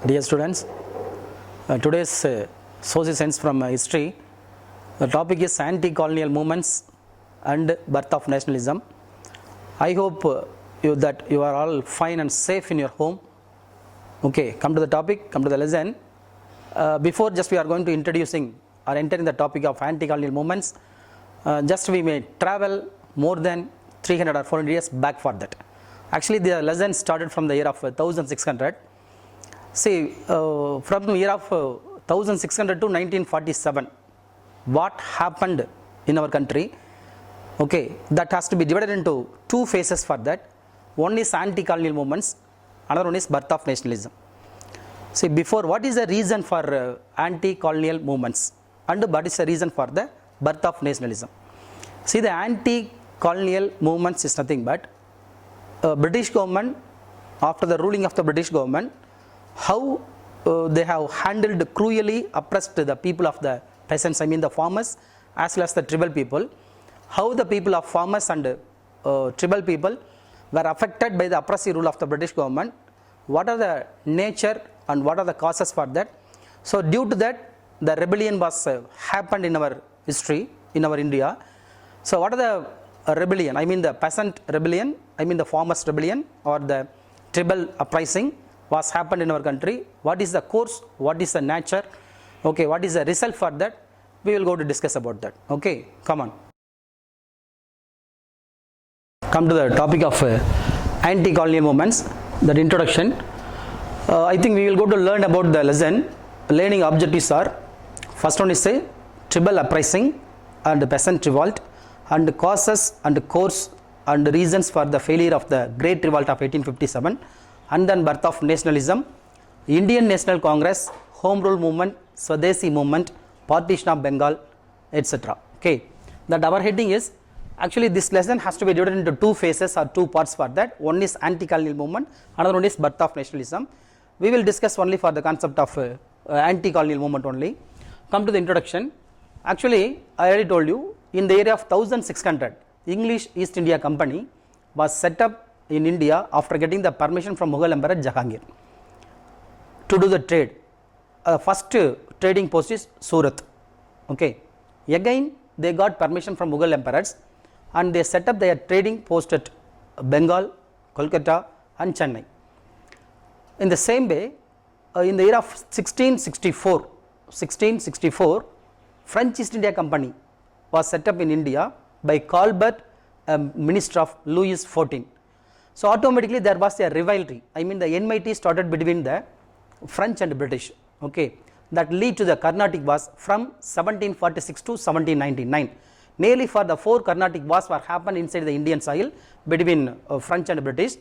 Dear students, today's social science from history. The topic is anti-colonial movements and birth of nationalism. I hope that you are all fine and safe in your home. Okay, come to the topic, come to the lesson. Before just we are going to introducing or entering the topic of anti-colonial movements. Just we may travel more than 300 or 400 years back for that. Actually, the lesson started from the year of 1600. See, from the year of 1600 to 1947, what happened in our country? Okay, that has to be divided into two phases for that. One is anti-colonial movements, another one is birth of nationalism. See, before, what is the reason for anti-colonial movements and what is the reason for the birth of nationalism? See, the anti-colonial movements is nothing but British government, after the ruling of the British government, how they have handled cruelly oppressed the people of the peasants, I mean the farmers as well as the tribal people, how the people of farmers and tribal people were affected by the oppressive rule of the British government, what are the nature and what are the causes for that. So due to that, the rebellion was happened in our history, in our India. So what are the rebellion? I mean the peasant rebellion, I mean the farmers rebellion or the tribal uprising was happened in our country. What is the course? What is the nature? Okay, what is the result for that? We will go to discuss about that. Okay, come on. Come to the topic of anti-colonial movements, that introduction. I think we will go to learn about the lesson. Learning objectives are, first one is say tribal uprising and peasant revolt and causes and course and reasons for the failure of the Great Revolt of 1857 and then birth of nationalism, Indian National Congress, Home Rule Movement, Swadeshi Movement, Partition of Bengal, etc. Okay, that our heading is, actually this lesson has to be divided into two phases or two parts for that. One is anti-colonial movement, another one is birth of nationalism. We will discuss only for the concept of anti-colonial movement only. Come to the introduction. Actually, I already told you, in the year of 1600, English East India Company was set up in India after getting the permission from Mughal Emperor Jahangir to do the trade. First trading post is Surat. Okay. Again, they got permission from Mughal emperors and they set up their trading post at Bengal, Kolkata and Chennai. In the same way, in the year of 1664, French East India Company was set up in India by Colbert, minister of Louis XIV. So automatically there was a rivalry. I mean the enmity started between the French and British. Okay, that lead to the Carnatic Wars from 1746 to 1799. Nearly for the 4 Carnatic Wars were happened inside the Indian soil between French and British.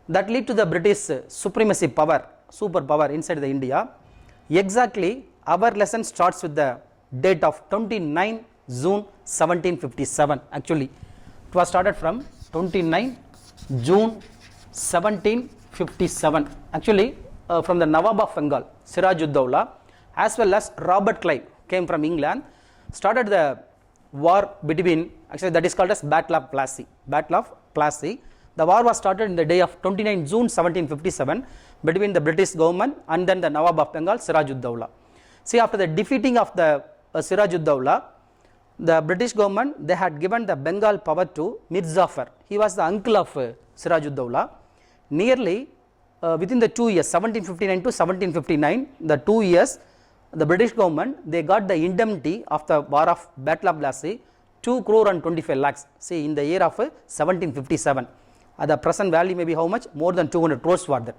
That lead to the British supremacy power, superpower inside the India. Exactly, our lesson starts with the date of 29 June 1757. Actually, it was started from 29 June 1757. Actually, from the Nawab of Bengal, Siraj-ud-Dowla, as well as Robert Clive came from England, started the war between, actually that is called as Battle of Plassey. Battle of Plassey. The war was started in the day of 29 June 1757 between the British government and then the Nawab of Bengal, Siraj-ud-Dowla. See, after the defeating of the Siraj-ud-Dowla, the British government, they had given the Bengal power to Mir Jafar. He was the uncle of Siraj-ud-Dowla. Nearly within the 2 years, 1759 to 1759, the 2 years, the British government, they got the indemnity of the war of Battle of Plassey, 2 crore and 25 lakhs. See, in the year of 1757, the present value may be how much? More than 200 crores for that.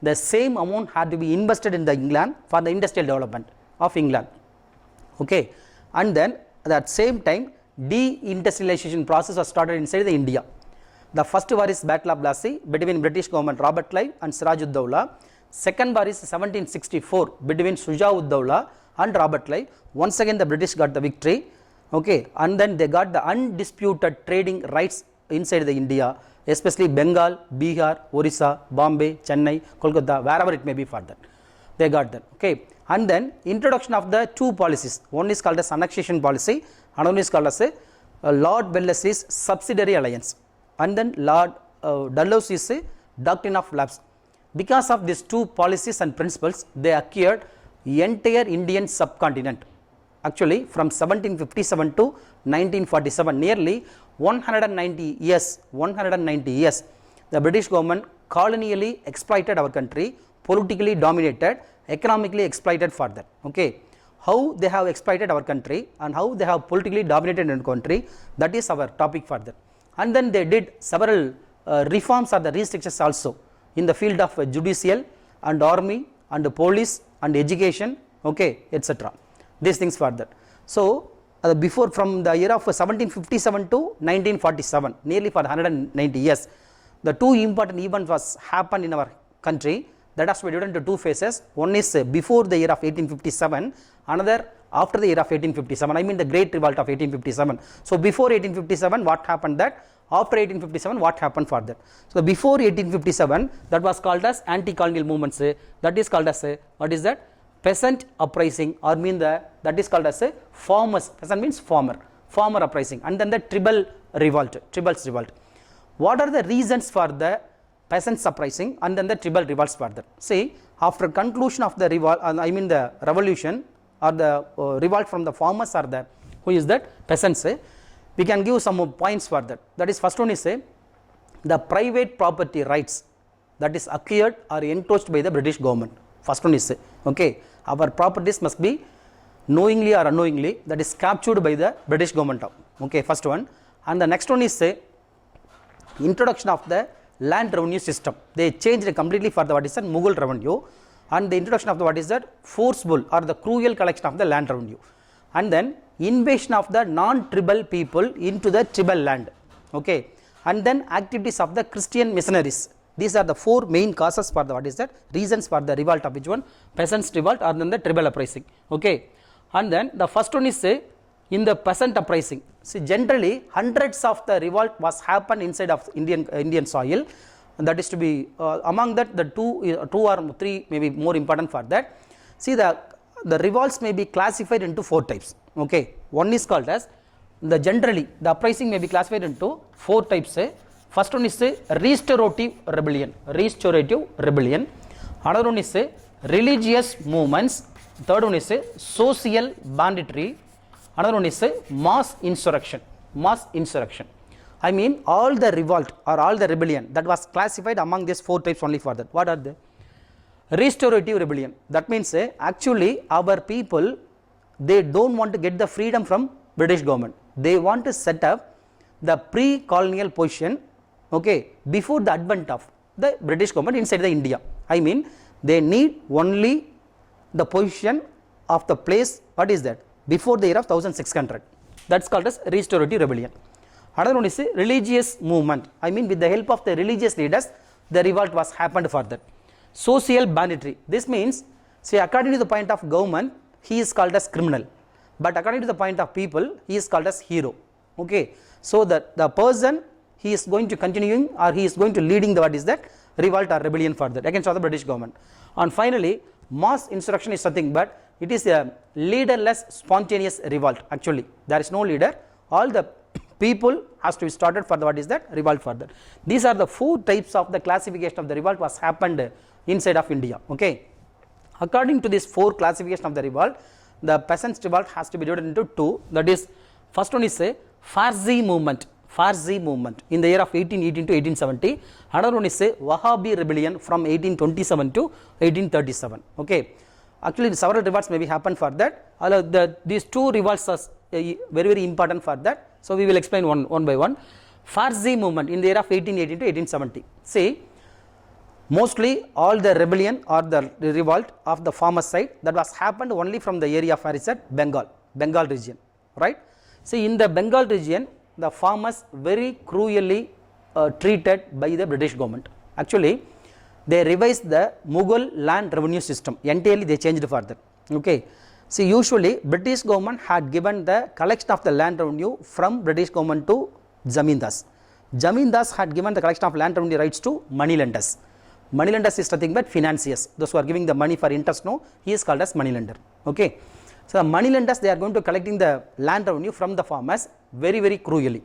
The same amount had to be invested in the England for the industrial development of England. Okay, and then at that same time, deindustrialization process was started inside the India. The first war is Battle of Plassey between British government Robert Clive and Siraj-ud-Dowla. Second war is 1764 between Shujaa-ud-Dowla and Robert Clive. Once again the British got the victory. Okay, and then they got the undisputed trading rights inside the India, especially Bengal, Bihar, Orissa, Bombay, Chennai, Kolkata, wherever it may be for that. They got that. Okay, and then introduction of the two policies. One is called as annexation policy, another one is called as Lord Wellesley's subsidiary alliance. And then Lord Dalhousie's doctrine of lapse. Because of these two policies and principles, they acquired entire Indian subcontinent. Actually, from 1757 to 1947, nearly 190 years, the British government colonially exploited our country, politically dominated, economically exploited further. Okay, how they have exploited our country and how they have politically dominated our country, that is our topic further. And then they did several reforms or the restrictions also in the field of judicial and army and police and education, okay, etc. These things further. So before, from the year of 1757 to 1947, nearly for 190 years, the two important events was happened in our country. That has to be divided into two phases. One is before the year of 1857, another after the year of 1857. I mean the Great Revolt of 1857. So before 1857, what happened that? After 1857, what happened further? So before 1857, that was called as anti-colonial movements. That is called as what is that? Peasant uprising, or mean that is called as a farmers. Peasant means farmer uprising, and then the tribal revolt, tribals revolt. What are the reasons for the peasants uprising and then the tribal revolts further? See, after conclusion of the revolt, I mean the revolution or the revolt from the farmers or the who is that peasants, we can give some more points for that. That is, first one is the private property rights that is acquired or enforced by the British government. First one is okay, our properties must be knowingly or unknowingly that is captured by the British government. Okay, first one. And the next one is introduction of the land revenue system. They changed completely for the what is that Mughal revenue, and the introduction of the what is that forcible or the cruel collection of the land revenue, and then invasion of the non-tribal people into the tribal land. Okay, and then activities of the Christian missionaries. These are the four main causes for the what is that reasons for the revolt of which one? Peasants revolt or then the tribal uprising. Okay, and then the first one is in the peasant uprising. See, generally hundreds of the revolt was happened inside of Indian soil, and that is to be among that the two or three may be more important for that. See, the revolts may be classified into four types. Okay, one is called as generally the uprising may be classified into four types. First one is restorative rebellion. Another one is religious movements. Third one is social banditry. Another one is mass insurrection. I mean all the revolt or all the rebellion that was classified among these four types only for that. What are they? Restorative rebellion. That means actually our people, they don't want to get the freedom from British government. They want to set up the pre-colonial position, okay, before the advent of the British government inside the India. I mean they need only the position of the place, what is that, before the year of 1600. That's called as restorative rebellion. Another one is religious movement. I mean with the help of the religious leaders, the revolt was happened for that. Social banditry. This means, see, according to the point of government, he is called as criminal, but according to the point of people, he is called as hero. Okay, so that the person, he is going to continuing or he is going to leading the what is that revolt or rebellion for that against the British government. And finally, mass insurrection is something, but it is a leaderless spontaneous revolt. Actually there is no leader, all the people has to be started for the what is that revolt further. These are the four types of the classification of the revolt was happened inside of India. Okay, according to this four classification of the revolt, the peasants revolt has to be divided into two. That is, first one is a Farsi movement in the year of 1818 to 1870. Another one is a Wahhabi rebellion from 1827 to 1837. Okay, actually several revolts may be happen for that. These two revolts are very important for that. So we will explain one by one. Farsi movement in the year of 1818 to 1870. See, mostly all the rebellion or the revolt of the farmer side that was happened only from the area of Bengal region, right? See, in the Bengal region, the farmers very cruelly treated by the British government. Actually, they revised the Mughal land revenue system. Entirely they changed further. Okay. See, usually British government had given the collection of the land revenue from British government to Zamindars. Zamindars had given the collection of land revenue rights to moneylenders. Moneylenders is nothing but financiers. Those who are giving the money for interest, no, he is called as moneylender. Okay. So the moneylenders, they are going to collecting the land revenue from the farmers very cruelly.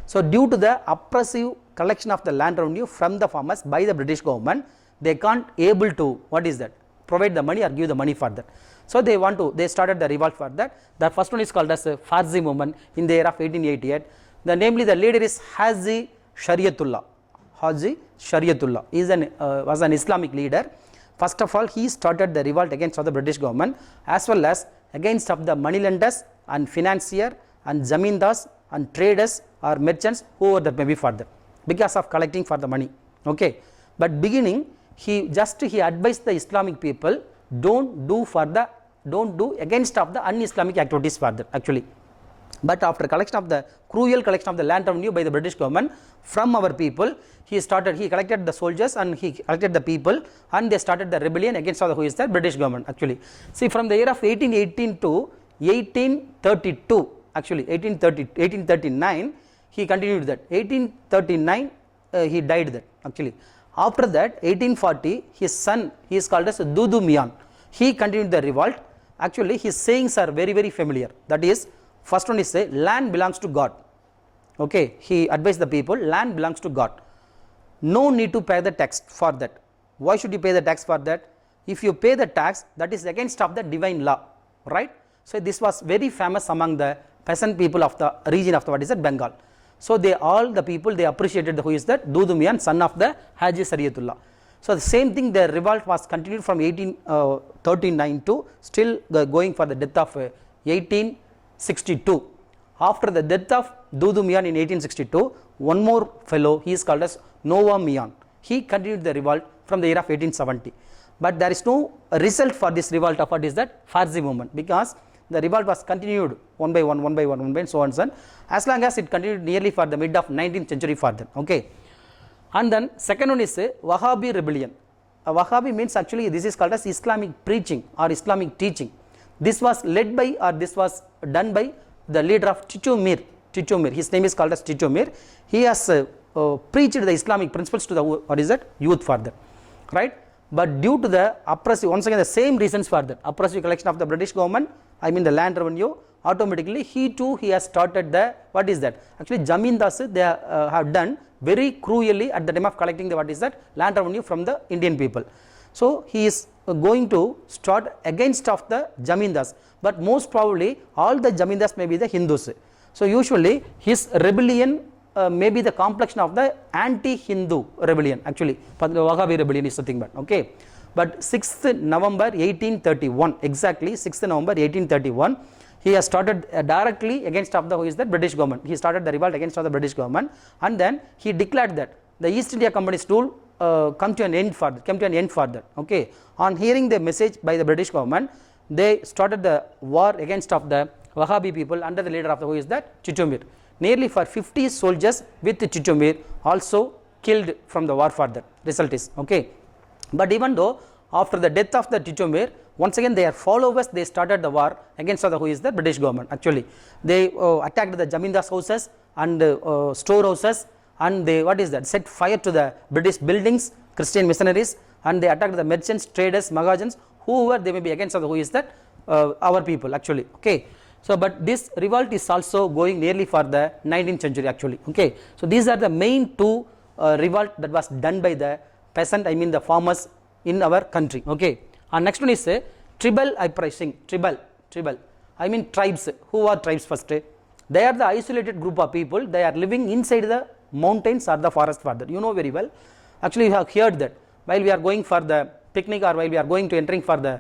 So due to the oppressive collection of the land revenue from the farmers by the British government, they can't able to, what is that, provide the money or give the money for that. So they started the revolt for that. The first one is called as Farsi movement in the year of 1888. Namely the leader is Haji Shariatullah. Haji Shariatullah was an Islamic leader. First of all, he started the revolt against the British government as well as against of the moneylenders and financier and zamindars and traders or merchants, whoever that may be for them, because of collecting for the money. Okay, but beginning he advised the Islamic people, don't do against of the un-Islamic activities for them actually. But after cruel collection of the land revenue by the British government from our people, he collected the soldiers and he collected the people, and they started the rebellion against who is the British government actually. See, from the year of 1818 to 1832, actually 1839, he continued that. 1839 he died that actually. After that 1840, his son, he is called as Dudu Mian, he continued the revolt. Actually his sayings are very very familiar. That is, first one is say, land belongs to God. Okay, he advised the people, land belongs to God. No need to pay the tax for that. Why should you pay the tax for that? If you pay the tax, that is against of the divine law, right? So this was very famous among the peasant people of the region of the, what is that, Bengal. So they appreciated who is that, Dudumian, son of the Haji Shariatullah. So the same thing, the revolt was continued from 1839 to still going for the death of 1862. After the death of Dudu Mian in 1862, one more fellow, he is called as Noah Mian. He continued the revolt from the year of 1870. But there is no result for this revolt of what is that, Farsi movement, because the revolt was continued one by one, and so on, as long as it continued nearly for the mid of 19th century for them. Okay. And then second one is Wahhabi rebellion. Wahhabi means actually this is called as Islamic preaching or Islamic teaching. This was led by, or this was done by the leader of Tichomir. His name is called as Tichomir. He has preached the Islamic principles to the, what is that, youth for them, right? But due to the oppressive, once again the same reasons for that, oppressive collection of the British government, I mean the land revenue, automatically he has started the, what is that, actually Jamindars they have done very cruelly at the time of collecting the, what is that, land revenue from the Indian people. So he is going to start against of the Jamindars, but most probably all the Jamindars may be the Hindus. So usually his rebellion may be the complexion of the anti-Hindu rebellion actually, but the Wahhabi rebellion is something bad. Okay, but 6th November 1831, exactly 6th November 1831, he has started directly against of the, who is the British government. He started the revolt against of the British government, and then he declared that the East India Company's rule came to an end for that. Okay, on hearing the message by the British government, they started the war against of the Wahhabi people under the leader of the, who is that, Tichomir. Nearly for 50 soldiers with Tichomir also killed from the war for that. Result is okay. But even though after the death of the Tichomir, once again their followers, they started the war against the, who is the British government actually. They attacked the Jamindars houses and storehouses, and they, what is that, set fire to the British buildings, Christian missionaries, and they attacked the merchants, traders, Maghajans, whoever they may be against the, who is that, our people actually. Okay. So but this revolt is also going nearly for the 19th century actually. Okay. So these are the main two revolt that was done by the peasant, I mean the farmers in our country. Okay. And next one is tribal uprising. Tribal, I mean tribes. Who are tribes first? They are the isolated group of people. They are living inside the mountains or the forest further. You know very well. Actually you have heard that while we are going for the picnic or while we are going to entering for the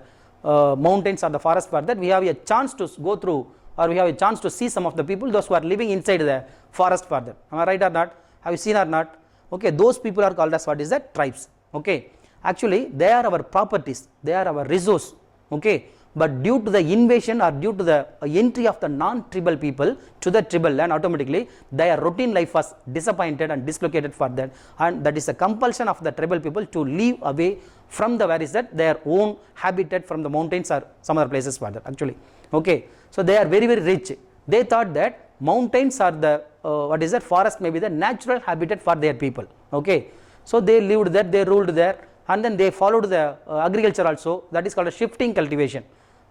mountains or the forest further, we have a chance to go through, or we have a chance to see some of the people, those who are living inside the forest further. Am I right or not? Have you seen or not? Okay, those people are called as, what is that, tribes. Okay, actually they are our properties, they are our resource. Okay, but due to the invasion or due to the entry of the non-tribal people to the tribal land, automatically their routine life was disappointed and dislocated for that, and that is a compulsion of the tribal people to leave away from the, where is that, their own habitat from the mountains or some other places further actually. Okay, so they are very very rich. They thought that mountains are the what is that, forest may be the natural habitat for their people. Okay, so they lived there, they ruled there, and then they followed the agriculture also, that is called a shifting cultivation,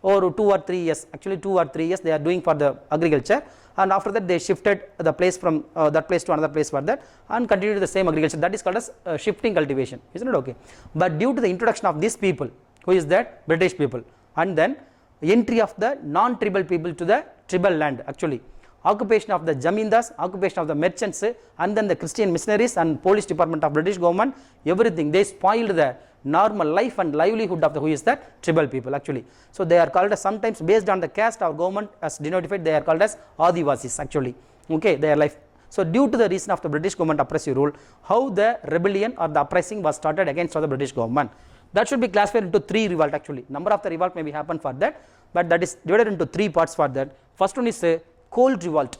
or 2 or 3 years, actually 2 or 3 years they are doing for the agriculture, and after that they shifted the place from that place to another place for that and continued the same agriculture. That is called as shifting cultivation, isn't it? Okay. But due to the introduction of these people, who is that? British people, and then entry of the non-tribal people to the tribal land, actually occupation of the Jamindars, occupation of the merchants, and then the Christian missionaries and police department of British government, everything, they spoiled the normal life and livelihood of the, who is that? Tribal people, actually. So they are called as, sometimes based on the caste our government has denotified, they are called as Adivasis, actually, okay, their life. So due to the reason of the British government oppressive rule, how the rebellion or the uprising was started against the British government, that should be classified into 3 revolt, actually. Number of the revolt may be happen for that, but that is divided into 3 parts for that. First one is Cold Revolt,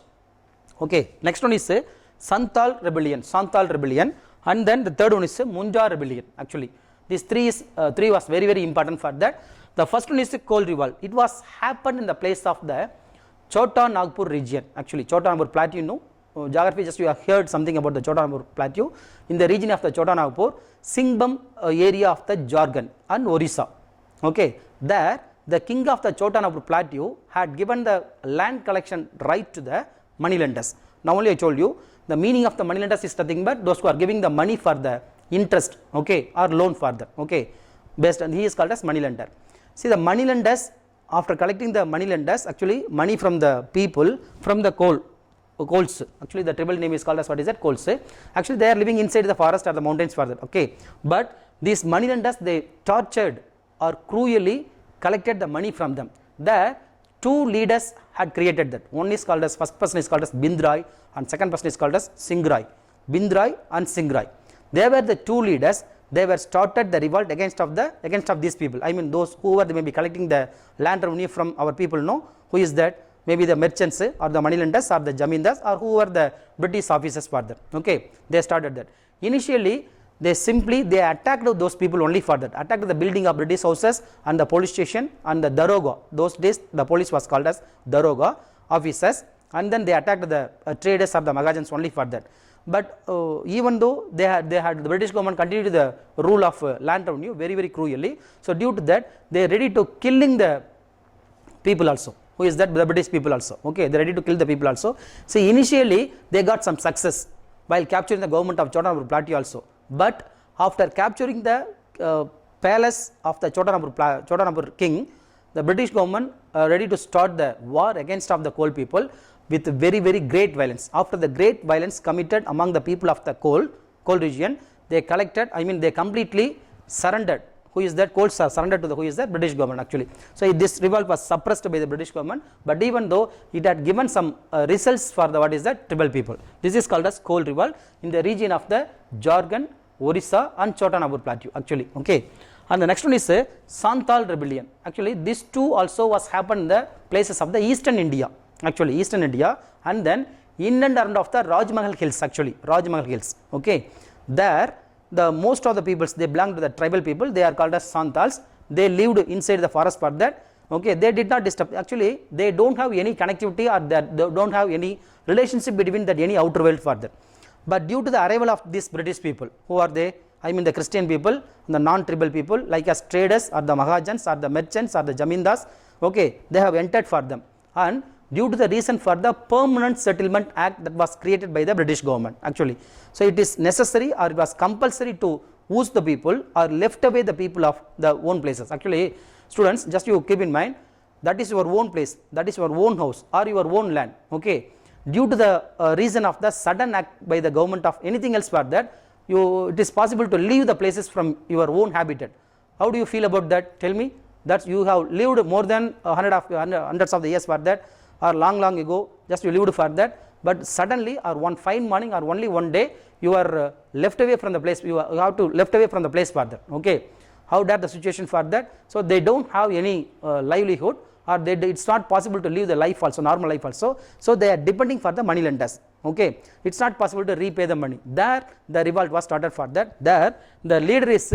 okay. Next one is Santhal rebellion, and then the third one is Munjar rebellion, actually. These three was very, very important for that. The first one is the Cold Revolt. It was happened in the place of the Chota Nagpur region, actually. Chota Nagpur plateau, you know, geography, just you have heard something about the Chota Nagpur plateau. In the region of the Chota Nagpur, Singbam area of the Jharkhand and Orissa, okay. There the king of the Chota Nagpur plateau had given the land collection right to the moneylenders. Now only I told you the meaning of the moneylenders is nothing but those who are giving the money for the interest, okay, or loan for that, okay, based on, he is called as moneylender. See, the moneylenders, after collecting the moneylenders, actually money from the people from the coals, actually the tribal name is called as, what is that? Coals. Actually they are living inside the forest or the mountains for that, okay. But these moneylenders, they tortured or cruelly collected the money from them. There 2 leaders had created that. One is called as, first person is called as Bindrai, and second person is called as Singrai. Bindrai and Singrai, they were the 2 leaders. They were started the revolt against of these people. I mean those who were, they may be collecting the land revenue from our people, no, who is that? Maybe the merchants or the moneylenders or the Jamindars or who were the British officers for them, okay. They started that. Initially they attacked those people only for that, attacked the building of British houses and the police station and the Daroga. Those days the police was called as Daroga officers, and then they attacked the traders of the Maghajans only for that. But even though they had the British government continued the rule of land revenue very, very cruelly. So due to that, they are ready to killing the people also. Who is that? The British people also, okay. They are ready to kill the people also. See, initially they got some success while capturing the government of Chota Nagpur plateau also. But after capturing the palace of the Chota Nagpur king, the British government ready to start the war against of the Coal people with very, very great violence. After the great violence committed among the people of the coal region, they collected, I mean they completely surrendered. Who is that? Coals are surrendered to the, who is that? British government, actually. So this revolt was suppressed by the British government, but even though it had given some results for the, what is that? Tribal people. This is called as Coal Revolt in the region of the Jharkhand, Orissa and Chota Nagpur plateau, actually, okay. And the next one is Santhal rebellion. Actually these 2 also was happened in the places of the eastern India, actually eastern India, and then in and around of the Rajmahal hills, actually Rajmahal hills, okay. There the most of the peoples, they belong to the tribal people, they are called as Santhals. They lived inside the forest for that, okay. They did not disturb, actually they don't have any connectivity or they don't have any relationship between that any outer world for that. But due to the arrival of these British people, who are they? I mean the Christian people, the non-tribal people like as traders or the Mahajans or the merchants or the Jamindars, okay, they have entered for them. And due to the reason for the Permanent Settlement Act that was created by the British government, actually. So it is necessary or it was compulsory to use the people or left away the people of the own places. Actually students, just you keep in mind, that is your own place, that is your own house or your own land, okay. Due to the reason of the sudden act by the government of anything else for that, it is possible to leave the places from your own habitat. How do you feel about that? Tell me. That you have lived more than hundreds of the years for that, or long ago, just you lived for that, but suddenly or one fine morning or only one day you are left away from the place, you have to left away from the place for that, okay. How that the situation for that? So they don't have any livelihood, or it's not possible to live the life also, normal life also. So they are depending for the money lenders, okay. It's not possible to repay the money. There the revolt was started for that. There the leader is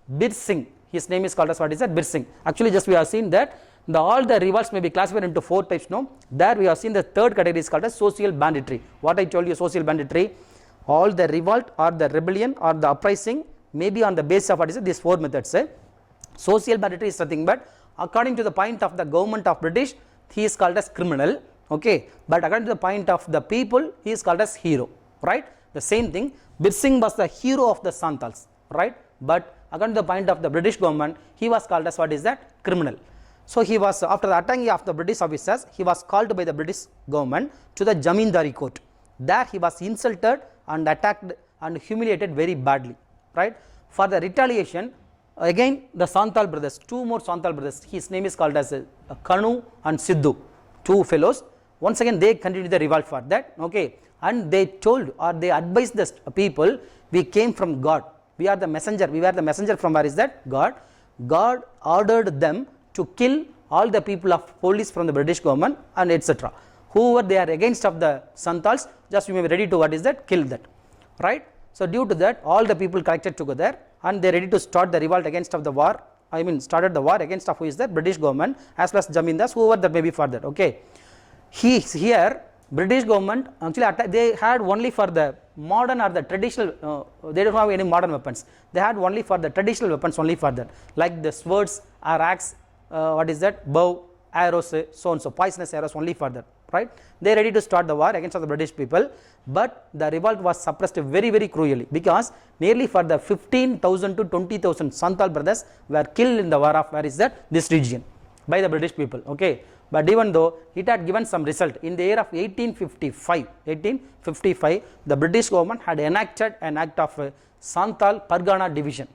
Bir Singh. His name is called as, what is that? Bir Singh. Actually just we have seen that all the revolts may be classified into 4 types, no. There we have seen the third category is called as social banditry. What I told you, social banditry, all the revolt or the rebellion or the uprising may be on the basis of, what is it? These 4 methods. Social banditry is nothing but according to the point of the government of British, he is called as criminal, okay, but according to the point of the people, he is called as hero, right? The same thing, Bir Singh was the hero of the Santals, right? But according to the point of the British government, he was called as what is that? Criminal. So he was, after the attacking of the British officers, he was called by the British government to the Jamindari court. There he was insulted and attacked and humiliated very badly, right? For the retaliation, again the Santal brothers, two more Santal brothers, his name is called as Kanu and Sidhu, two fellows. Once again they continued the revolt for that, okay, and they told or they advised the people, we came from God, we are the messenger, we were the messenger from where is that? God. God ordered them to kill all the people of police from the British government and etc. Whoever they are against of the Santals, just you may be ready to what is that? Kill that, right? So due to that, all the people collected together and they are ready to start the revolt against of the war, I mean started the war against of who is that? British government as well as Jamindars, whoever that may be for that, okay. Here British government actually they had only for the modern or the traditional, they don't have any modern weapons, they had only for the traditional weapons only for that, like the swords or axe, what is that? Bow, arrows, so and so, poisonous arrows only for that, right? They are ready to start the war against the British people, but the revolt was suppressed very very cruelly, because nearly for the 15,000 to 20,000 Santal brothers were killed in the war of where is that? This region by the British people, okay. But even though it had given some result, in the year of 1855, the British government had enacted an act of Santal Pargana division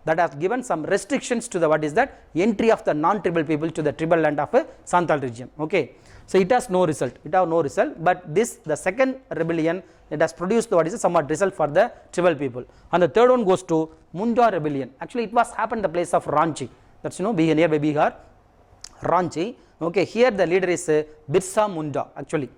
that has given some restrictions to the what is that? Entry of the non-tribal people to the tribal land of Santal region, okay. So it has no result, but this, the second rebellion, it has produced what is somewhat result for the tribal people. And the third one goes to Munda rebellion. Actually it was happened the place of Ranchi, that's nearby Bihar, Ranchi, okay. Here the leader is Birsa Munda actually,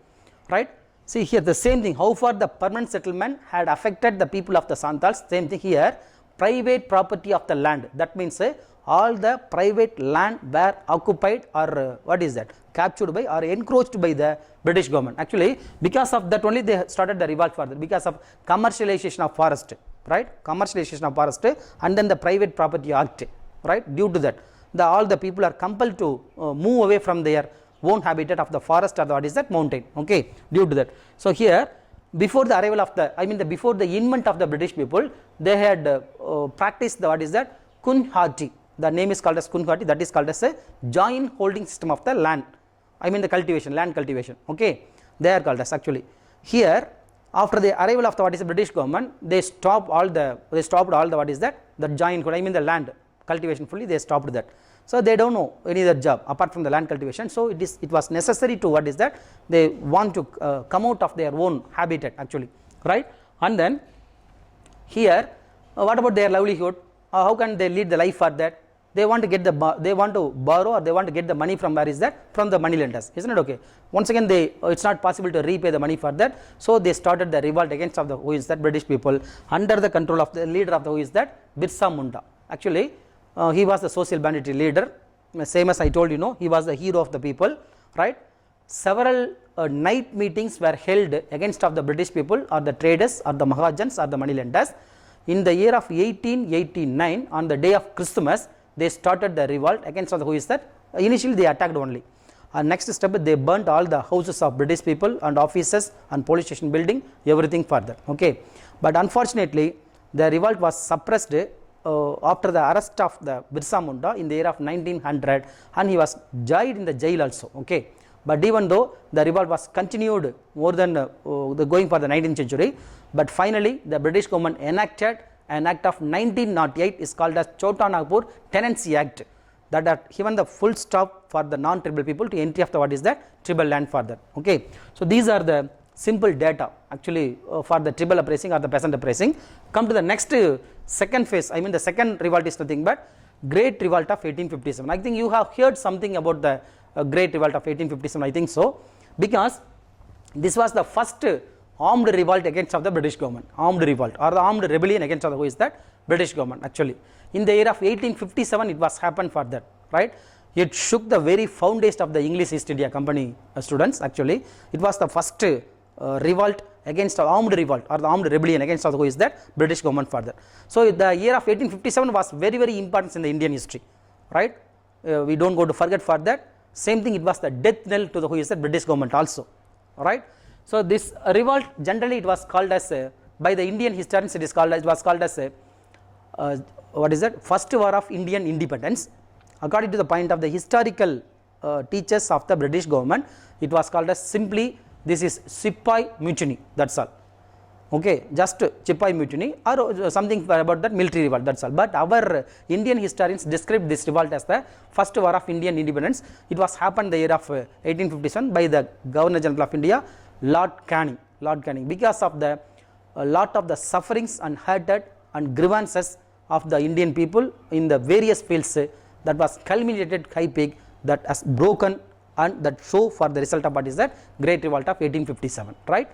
right. See here the same thing, how far the permanent settlement had affected the people of the Santals, same thing here, private property of the land, that means all the private land were occupied or what is that? Captured by or encroached by the British government. Actually because of that only they started the revolt further, because of commercialization of forest, right, commercialization of forest and then the private property act, right. Due to that all the people are compelled to move away from their own habitat of the forest or the what is that? Mountain, okay, due to that. So here before the arrival of the, I mean before the invent of the British people, they had practiced the what is that? Kunhati, the name is called as Kunhati, that is called as a joint holding system of the land, I mean the cultivation, land cultivation, okay, they are called as actually. Here after the arrival of the what is the British government, they stopped all the what is that? The joint, I mean the land cultivation fully, they stopped that. So they don't know any other job apart from the land cultivation, so it was necessary to what is that? They want to come out of their own habitat actually, right. And then here what about their livelihood? How can they lead the life for that? They want to get they want to borrow or they want to get the money from where is that? From the money lenders, isn't it, okay. Once again it's not possible to repay the money for that, so they started the revolt against of the who is that? British people under the control of the leader of the who is that? Birsa Munda. Actually he was the social banditry leader, same as I told he was the hero of the people, right. Several night meetings were held against of the British people or the traders or the Mahajans or the money lenders. In the year of 1889, on the day of Christmas, they started the revolt against of the who is that? Initially they attacked only, and next step they burnt all the houses of British people and offices and police station building, everything further, okay. But unfortunately the revolt was suppressed after the arrest of the Birsa Munda in the year of 1900, and he was died in the jail also, okay. But even though the revolt was continued more than going for the 19th century, but finally the British government enacted an act of 1908 is called as Chota Nagpur Tenancy Act, that had given the full stop for the non-tribal people to entry of the what is that? Tribal land further, okay. So these are the simple data actually for the tribal uprising or the peasant uprising. Come to the next second phase, I mean the second revolt is nothing but Great Revolt of 1857. I think you have heard something about the Great Revolt of 1857, I think so, because this was the first armed revolt against of the British government, armed revolt or the armed rebellion against of the who is that? British government actually. In the year of 1857 it was happened for that, right. It shook the very foundation of the English East India Company students actually. It was the first revolt against armed revolt or the armed rebellion against who is that? British government further. So the year of 1857 was very very important in the Indian history, right. We don't go to forget for that. Same thing, it was the death knell to the who is the British government also, right. So this revolt generally it was called as by the Indian historians it was called as what is that, first war of Indian independence. According to the point of the historical teachers of the British government, it was called as simply this is Sepoy mutiny, that's all. Okay, just Sepoy mutiny or something about that military revolt, that's all. But our Indian historians describe this revolt as the first war of Indian independence. It was happened the year of 1857 by the Governor General of India, Lord Canning, because of the lot of the sufferings and hatred and grievances of the Indian people in the various fields that was culminated high peak that has broken and that show for the result of what is that Great Revolt of 1857, right.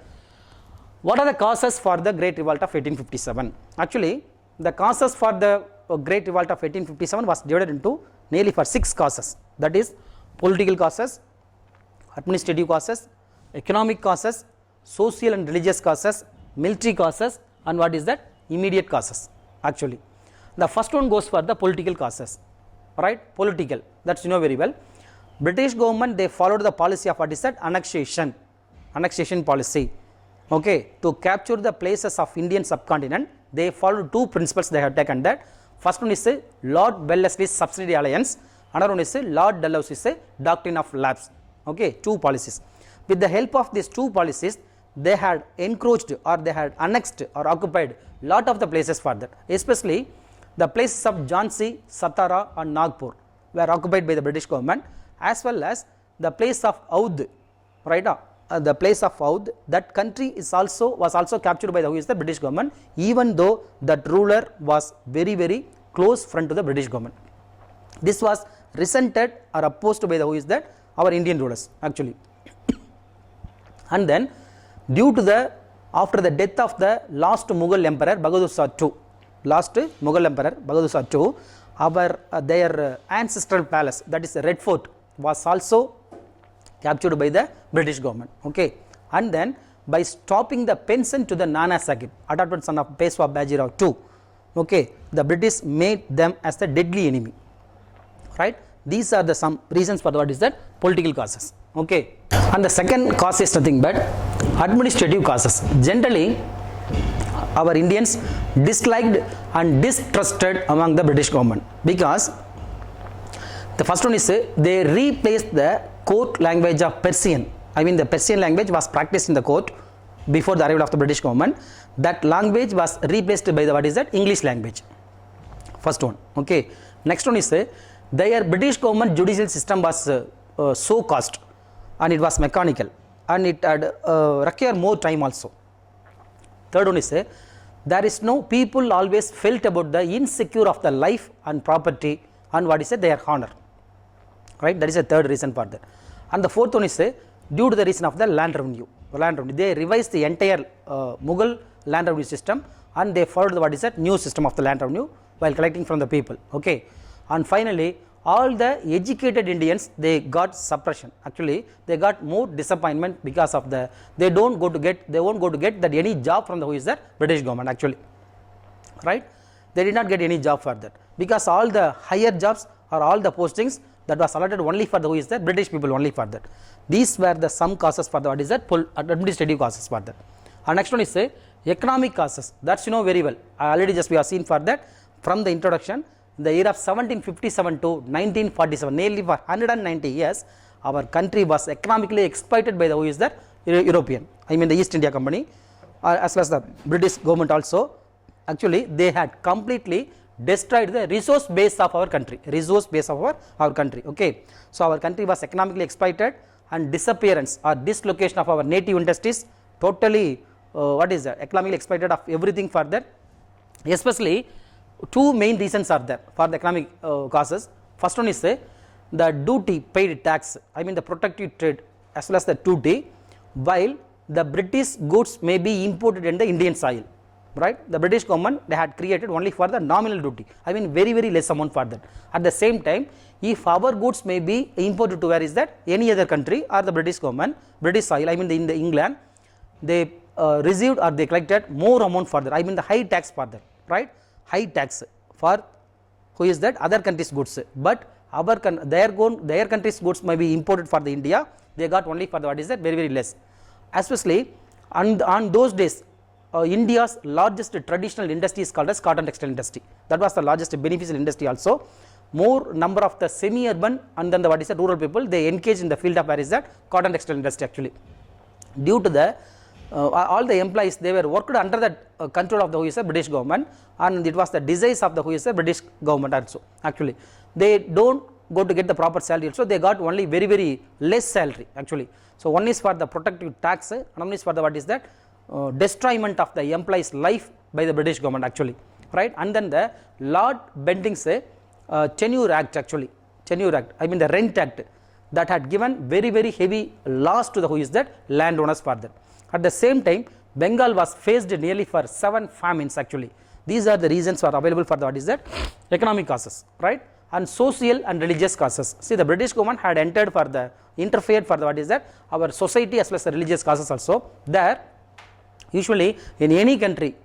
What are the causes for the Great Revolt of 1857? Actually, the causes for the Great Revolt of 1857 was divided into nearly for 6 causes, that is political causes, administrative causes, economic causes, social and religious causes, military causes, and what is that immediate causes. Actually, the first one goes for the political causes, right. Political, that's you know very well. British government they followed the policy of what is that annexation policy, okay, to capture the places of Indian subcontinent. They followed 2 principles they have taken. That first one is Lord Wellesley's subsidiary alliance, another one is Lord Dalhousie's doctrine of lapse, okay, 2 policies. With the help of these 2 policies, they had encroached or they had annexed or occupied lot of the places for that, especially the places of Jhansi, Satara and Nagpur were occupied by the British government, as well as the place of Oudh, right. The place of Oudh, that country was also captured by the who is the British government, even though that ruler was very close friend to the British government. This was resented or opposed by the who is that our Indian rulers actually. And then due to the after the death of the last Mughal emperor Bahadur Shah II, their ancestral palace, that is Red Fort, was also captured by the British government, okay. And then by stopping the pension to the Nana Sahib, adopted son of Peshwa Bajirao II, okay, the British made them as the deadly enemy, right. These are the some reasons for what is that political causes, okay. And the second cause is nothing but administrative causes. Generally our Indians disliked and distrusted among the British government, because the first one is they replaced the court language of Persian. I mean the Persian language was practiced in the court before the arrival of the British government. That language was replaced by the what is that English language, first one, okay. Next one is their British government judicial system was so cost and it was mechanical and it had require more time also. Third one is there is no people always felt about the insecure of the life and property and what is their honor, right. That is a third reason for that. And the fourth one is due to the reason of the land revenue. They revised the entire Mughal land revenue system and they followed the what is that new system of the land revenue while collecting from the people, okay. And finally all the educated Indians they got suppression, actually they got more disappointment because of the they won't go to get that any job from the who is that British government actually, right. They did not get any job for that, because all the higher jobs or all the postings that was allotted only for the who is that British people only for that. These were the some causes for the what is that administrative causes for that. And next one is economic causes, that's you know very well, already just we have seen for that from the introduction. In the year of 1757 to 1947, nearly for 190 years, our country was economically exploited by the who is that European, I mean the East India Company, as well as the British government also. Actually they had completely destroyed the resource base of our country, okay. So our country was economically exploited and disappearance or dislocation of our native industries, totally what is that economically exploited of everything for that. Especially 2 main reasons are there for the economic causes. First one is the duty paid tax, I mean the protective trade as well as the duty, while the British goods may be imported in the Indian soil, right. The British government they had created only for the nominal duty, I mean very less amount for that. At the same time, if our goods may be imported to where is that any other country or the British government, British soil, I mean in the England, they received or they collected more amount for that, I mean the high tax for that, right. High tax for who is that other countries goods, but their country's goods may be imported for the India, they got only for the what is that very less. Especially on those days, India's largest traditional industry is called as cotton textile industry. That was the largest beneficial industry also. More number of the semi-urban and then the what is the rural people, they engage in the field of where is that cotton textile industry actually. Due to the all the employees, they were worked under the control of the who is the British government, and it was the desires of the who is the British government also actually. They don't go to get the proper salary also, they got only very less salary actually. So one is for the protective tax, another is for the what is that destroyment of the employee's life by the British government actually, right. And then the Lord Bentinck's Tenure Act actually, Tenure Act, I mean the Rent Act, that had given very heavy loss to the who is that landowners for that. At the same time, Bengal was faced nearly for 7 famines actually. These are the reasons are available for the what is that economic causes, right, and social and religious causes. See, the British government had interfered for the what is that our society as well as the religious causes also. There, usually in any country,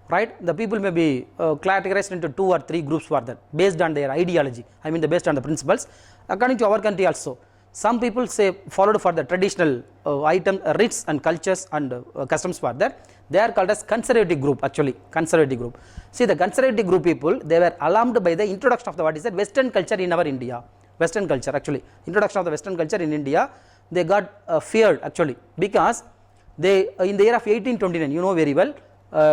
right, the people may be categorized into 2 or 3 groups for that based on their ideology, I mean based on the principles. According to our country also, some people say followed for the traditional rites and cultures and customs for that, they are called as conservative group actually, conservative group. See, the conservative group people, they were alarmed by the introduction of the what is that Western culture in our India, Western culture actually, introduction of the Western culture in India, they got feared actually, because they in the year of 1829, you know very well,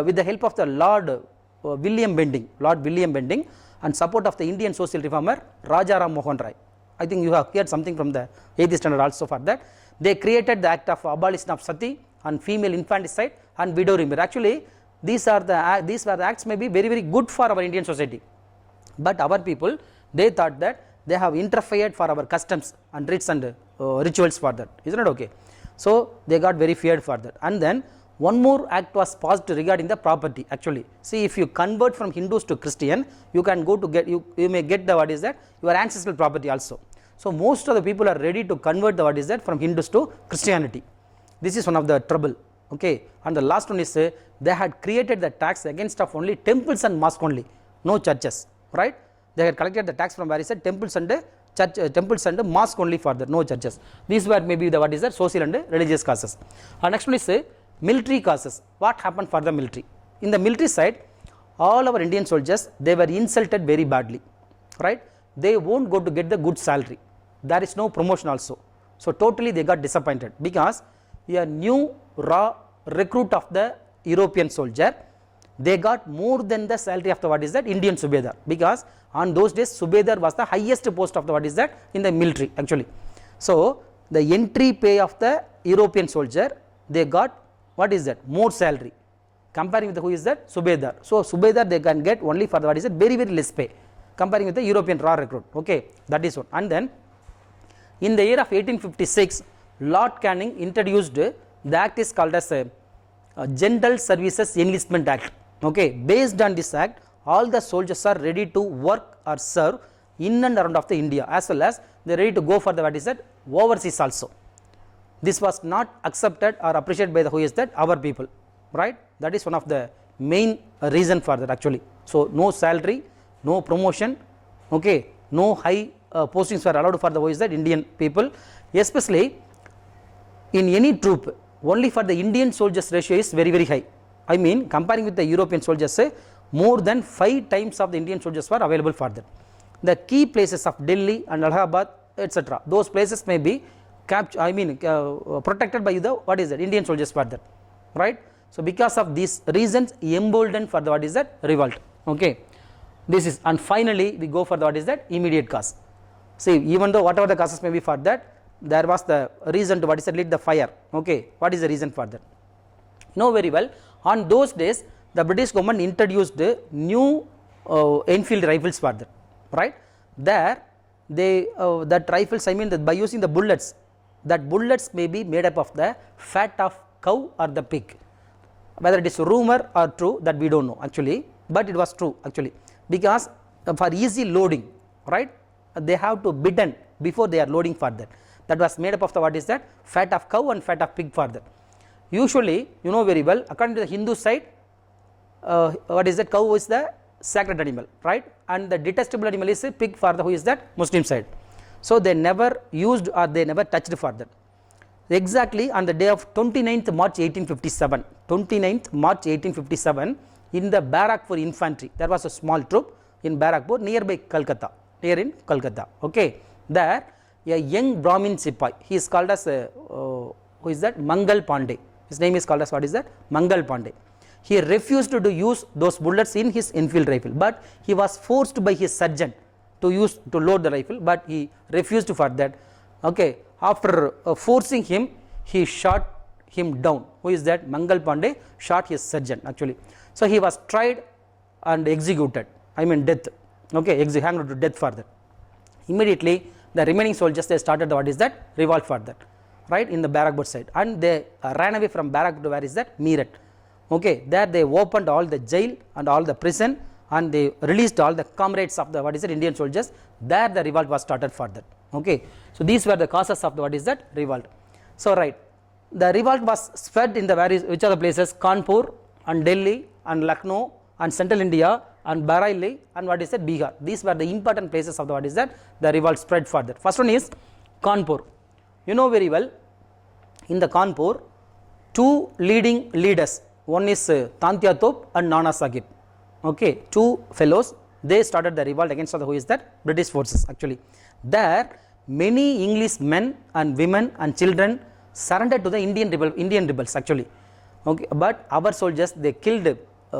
with the help of the Lord William Bentinck and support of the Indian social reformer Raja Ram Mohan Rai, I think you have heard something from the 8th standard also for that, they created the act of abolition of sati and female infanticide and widow remarriage. Actually, these were the acts may be very good for our Indian society, but our people, they thought that they have interfered for our customs and rites and rituals for that, isn't it okay? So they got very feared for that. And then one more act was passed regarding the property actually. See, if you convert from Hindus to Christian, you can go to get you may get the what is that your ancestral property also. So most of the people are ready to convert the what is that from Hindus to Christianity. This is one of the trouble, okay. And the last one is they had created the tax against of only temples and mosque only, no churches, right. They had collected the tax from where is it temples and temples and mosque only for that, no churches. These were maybe the what is that social and religious causes. And next one is military causes. What happened for the military? In the military side, all our Indian soldiers, they were insulted very badly, right. They won't go to get the good salary, there is no promotion also. So totally they got disappointed, because a new raw recruit of the European soldier, they got more than the salary of the what is that Indian Subedar, because on those days Subedar was the highest post of the what is that in the military actually. So the entry pay of the European soldier, they got what is that more salary comparing with the who is that Subedar. So Subedar they can get only for the what is that very less pay comparing with the European raw recruit, okay, that is one. And then in the year of 1856, Lord Canning introduced the act is called as a General Services Enlistment Act, okay. Based on this act, all the soldiers are ready to work or serve in and around of the India, as well as they are ready to go for the what is that overseas also. This was not accepted or appreciated by the who is that our people, right. That is one of the main reason for that actually. So no salary, no promotion, okay, no high postings were allowed for the who is that Indian people, especially in any troop. Only for the Indian soldiers ratio is very high. I mean comparing with the European soldiers, more than 5 times of the Indian soldiers were available for that. The key places of Delhi and Allahabad, etc., those places may be protected by the what is that Indian soldiers for that, right. So because of these reasons, emboldened for the what is that revolt, okay. This is, and finally we go for the what is that immediate cause. See, even though whatever the causes may be for that, there was the reason to what is that lit the fire, okay. What is the reason for that? You know very well, on those days the British government introduced new Enfield rifles for that, right. There they that rifles, I mean that by using the bullets, that bullets may be made up of the fat of cow or the pig. Whether it is rumor or true, that we don't know actually, but it was true actually, because for easy loading, right, they have to bidden before they are loading for that. That was made up of the what is that fat of cow and fat of pig for that. Usually, you know very well, according to the Hindu side, what is that, cow is the sacred animal, right, and the detestable animal is a pig for the who is that Muslim side. So they never used or they never touched for that. Exactly on the day of 29th March 1857, 29th March 1857, in the Barakpur infantry, there was a small troop in Barakpur nearby Calcutta, here in Calcutta. Okay, there a young Brahmin Sipai, he is called as who is that, Mangal Pandey. His name is called as what is that, Mangal Pandey. He refused to use those bullets in his Enfield rifle, but he was forced by his sergeant to load the rifle, but he refused for that. Okay, after forcing him, he shot him down. Who is that? Mangal Pandey shot his sergeant actually. So he was tried and executed, I mean death. Okay, hanged to death for that. Immediately the remaining soldiers, they started what is that, revolt for that, right, in the Barakpur side, and they ran away from Barakpur to where is that, Meerut. Okay, there they opened all the jail and all the prison, and they released all the comrades of the what is it, Indian soldiers. There the revolt was started for that. Okay, so these were the causes of the what is that, revolt. So right, the revolt was spread in the various, which are the places, Kanpur and Delhi and Lucknow and central India and Bareilly and what is that, Bihar. These were the important places of the what is that, the revolt spread further. First one is Kanpur. You know very well, in the Kanpur, two leading leaders, one is Tantia Top and Nana Sahib. Okay, two fellows, they started the revolt against the who is that, British forces actually. There many English men and women and children surrendered to the Indian rebels actually. Okay, but our soldiers, they killed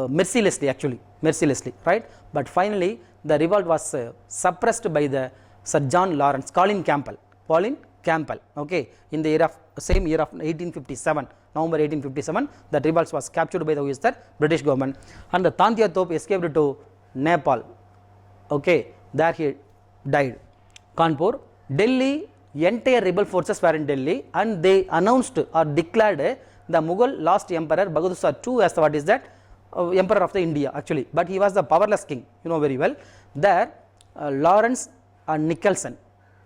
mercilessly actually, mercilessly, right, but finally the revolt was suppressed by the Sir John Lawrence, Colin Campbell, okay, in the year of, same year of 1857, November 1857, the revolt was captured by the who is that, British government, and the Tantia Top escaped to Nepal. Okay, there he died. Kanpur, Delhi, entire rebel forces were in Delhi, and they announced or declared the Mughal last emperor Bahadur Shah II as the what is that, emperor of the India actually, but he was the powerless king, you know very well. There Lawrence and Nicholson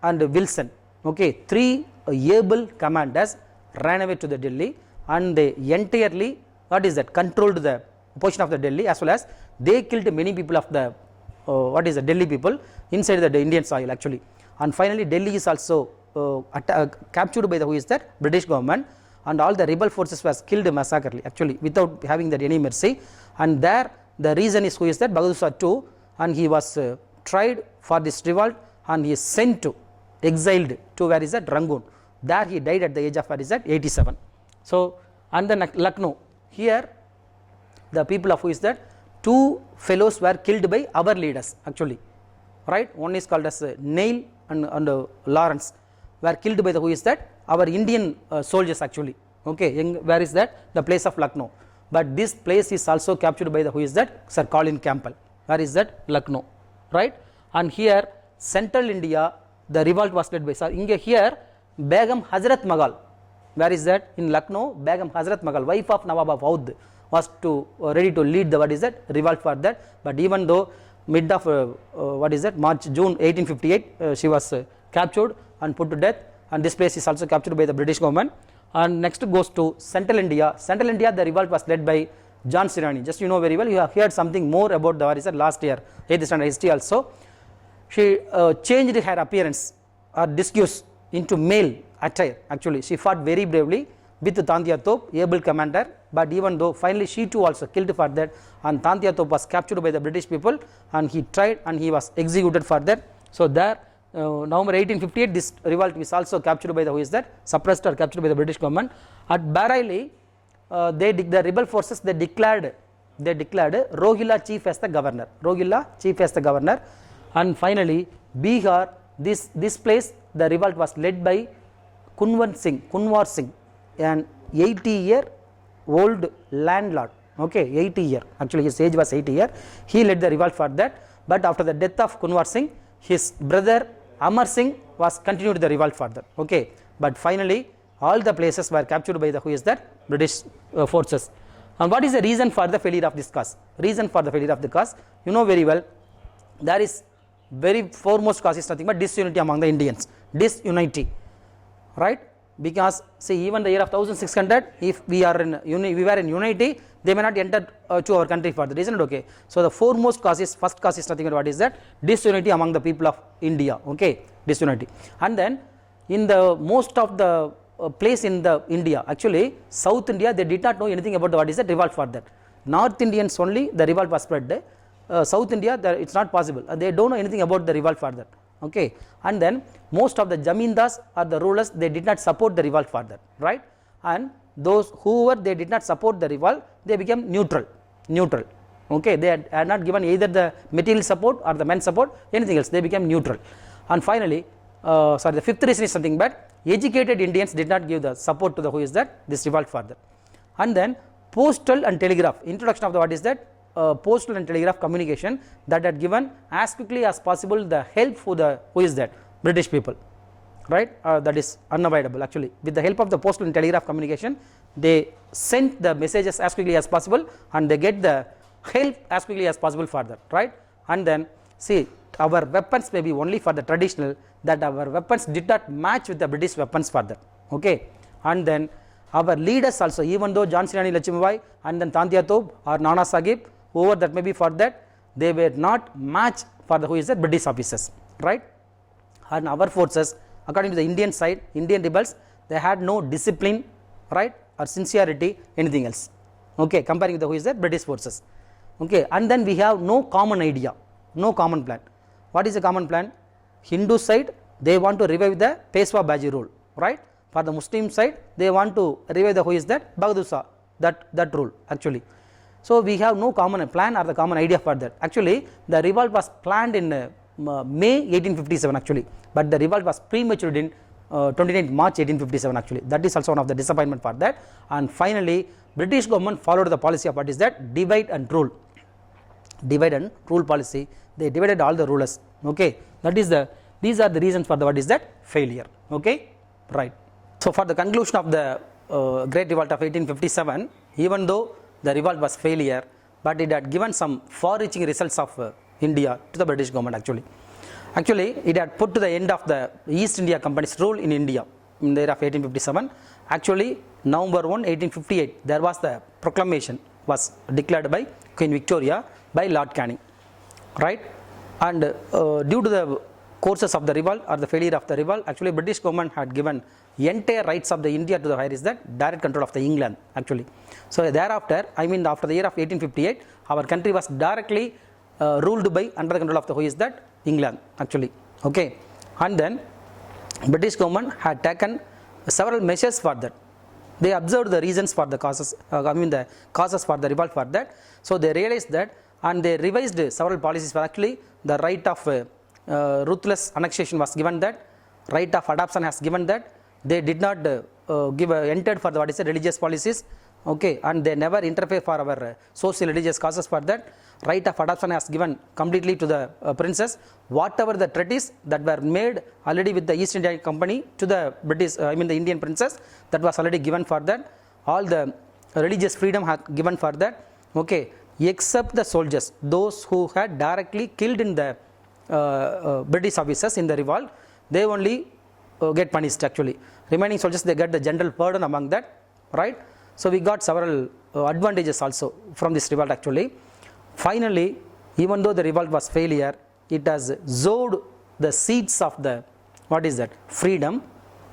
and Wilson, okay, three able commanders ran away to the Delhi, and they entirely what is that, controlled the portion of the Delhi, as well as they killed many people of the what is the Delhi people inside the Indian soil actually. And finally Delhi is also captured by the who is that, British government, and all the rebel forces was killed massacred actually without having that any mercy. And there the reason is who is that, Bahadur Shah II, and he was tried for this revolt, and he is sent to, exiled to where is that, Rangoon. There he died at the age of where is that, 87. So and then Lucknow, here the people of who is that, two fellows were killed by our leaders actually, right, one is called as Neil and Lawrence were killed by the who is that, our Indian soldiers actually. Okay, where is that, the place of Lucknow, but this place is also captured by the who is that, Sir Colin Campbell. Where is that, Lucknow, right, and here central India the revolt was led by Sir here Begum Hazrat Mahal. Where is that, in Lucknow, Begum Hazrat Mahal, wife of Nawab of Oudh, was to ready to lead the what is that, revolt for that, but even though mid of what is that, June 1858 she was captured and put to death, and this place is also captured by the British government. And next goes to central India. Central India, the revolt was led by John Sirani. Just you know very well, you have heard something more about the what is that, last year 8th standard history also. She changed her appearance or disguise into male attire actually. She fought very bravely with Tantia Top, able commander, but even though finally she too also killed for that, and Tantia Top was captured by the British people, and he tried and he was executed for that. So there November 1858 this revolt is also captured by the who is that, suppressed or captured by the British government. At Bareilly the rebel forces, they declared Rohilla chief as the governor, and finally Bihar, this place the revolt was led by Kunwar Singh, an 80-year-old landlord. Okay, 80 year, actually his age was 80 year. He led the revolt for that, but after the death of Kunwar Singh, his brother Amar Singh was continued the revolt further. Okay, but finally all the places were captured by the who is that, British forces. And what is the reason for the failure of this cause? Reason for the failure of the cause, you know very well, there is very foremost cause is nothing but disunity among the Indians, disunity, right? because see, even the year of 1600, if we were in unity, they may not enter to our country further, isn't it? Okay. So the foremost cause is, first cause is nothing but what is that? Disunity among the people of India. Okay, disunity. And then in the most of the place in the India, actually South India, they did not know anything about the, what is that, revolt for that. North Indians only the revolt was spread. South India, it's not possible. They don't know anything about the revolt for that. Okay. And then most of the zamindars or the rulers, they did not support the revolt for that, right? And those who were, they did not support the revolt, they became neutral. Okay. They had not given either the material support or the men support, anything else, they became neutral. And finally, the fifth reason is something but educated Indians did not give the support to the, who is that, this revolt for that. And then postal and telegraph, introduction of the, what is that, postal and telegraph communication, that had given as quickly as possible the help for the, who is that, British people, right? That is unavoidable actually. With the help of the postal and telegraph communication, they sent the messages as quickly as possible and they get the help as quickly as possible for that, right? And then see, our weapons may be only for the traditional, that our weapons did not match with the British weapons for that. Okay. And then our leaders also, even though Jhansi Rani Lakshmibai and then Tantia Tope or Nana Sahib, whoever that may be for that, they were not match for the, who is the British officers, right? And our forces, according to the Indian side, Indian rebels, they had no discipline, right, or sincerity, anything else. Okay, comparing with the, who is the British forces. Okay, and then we have no common idea, no common plan. What is the common plan? Hindu side, they want to revive the Peshwa Baji rule, right? For the Muslim side, they want to revive the, who is that, Bahadur Shah, that rule actually. So we have no common plan or the common idea for that. Actually, the revolt was planned in May 1857 actually, but the revolt was prematured in 29 March 1857 actually. That is also one of the disappointment for that. And finally, British government followed the policy of what is that, divide and rule policy. They divided all the rulers. Okay, that is the, these are the reasons for the, what is that, failure. Okay, right. So for the conclusion of the Great Revolt of 1857, even though the revolt was failure, but it had given some far-reaching results of India to the British government actually. Actually, it had put to the end of the East India Company's rule in India in the year of 1857. Actually, November 1, 1858, there was the proclamation was declared by Queen Victoria by Lord Canning, right? And due to the courses of the revolt or the failure of the revolt, actually British government had given entire rights of the India to the higher is that direct control of the England actually. So thereafter, I mean after the year of 1858, our country was directly ruled by under the control of the, who is that, England actually. Okay, and then British government had taken several measures for that. They observed the reasons for the causes, the causes for the revolt for that. So they realized that and they revised several policies for actually the right of ruthless annexation was given that, right of adoption has given that. They did not entered for the, what is the, religious policies. Okay, and they never interfere for our social religious causes for that. Right of adoption has given completely to the princess. Whatever the treaties that were made already with the East India Company to the British, the Indian princess, that was already given for that. All the religious freedom had given for that. Okay, except the soldiers, those who had directly killed in the British officers in the revolt, they only get punished actually. Remaining soldiers, they get the general pardon among that, right? So we got several advantages also from this revolt actually. Finally, even though the revolt was failure, it has sowed the seeds of the, what is that, freedom,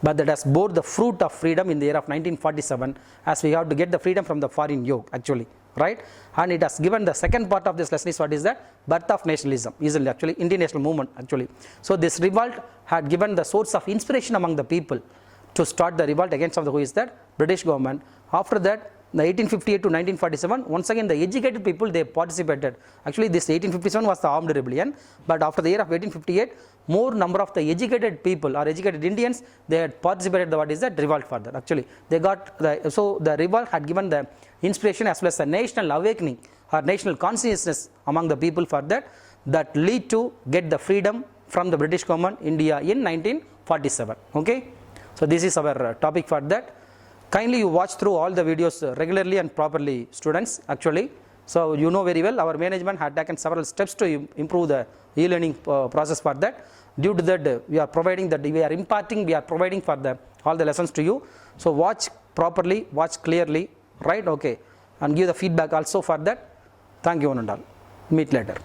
but that has bore the fruit of freedom in the year of 1947, as we have to get the freedom from the foreign yoke actually, right? And it has given the second part of this lesson is what is that, birth of nationalism, is actually Indian national movement actually. So this revolt had given the source of inspiration among the people to start the revolt against of the, who is that, British government. After that, the 1858 to 1947, once again the educated people, they participated. Actually this 1857 was the armed rebellion, but after the year of 1858, more number of the educated people or educated Indians, they had participated the, what is that, revolt for that actually. They got the, so the revolt had given the inspiration as well as the national awakening or national consciousness among the people for that, that lead to get the freedom from the British government India in 1947. Okay, so this is our topic for that. Kindly you watch through all the videos regularly and properly, students actually. So you know very well our management had taken several steps to improve the e-learning process for that. Due to that, we are providing that we are imparting, we are providing for the all the lessons to you. So watch properly, watch clearly, right? Okay, and give the feedback also for that. Thank you one and all. Meet later.